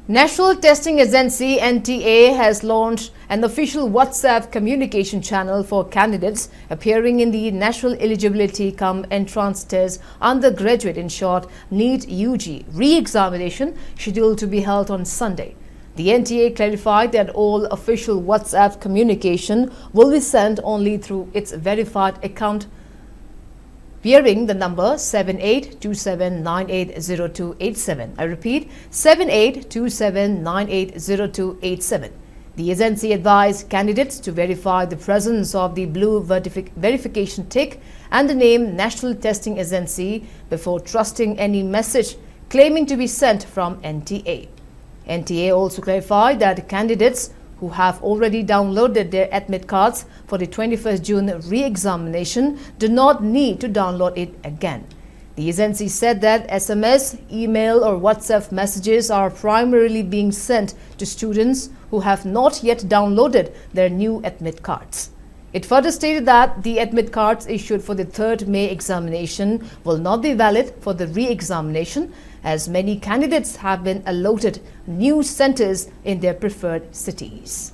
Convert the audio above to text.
National Testing Agency (NTA) has launched an official WhatsApp communication channel for candidates appearing in the National Eligibility Cum Entrance Test Undergraduate, in short Neet UG re-examination, scheduled to be held on Sunday. The NTA clarified that all official WhatsApp communication will be sent only through its verified account bearing the number 7827980287. I repeat, 7827980287. The agency advised candidates to verify the presence of the blue verification tick and the name National Testing Agency before trusting any message claiming to be sent from NTA. NTA also clarified that candidates who have already downloaded their admit cards for the 21st June re-examination do not need to download it again. The agency said that SMS, email or WhatsApp messages are primarily being sent to students who have not yet downloaded their new admit cards. It further stated that the admit cards issued for the 3rd May examination will not be valid for the re-examination, as many candidates have been allotted new centers in their preferred cities.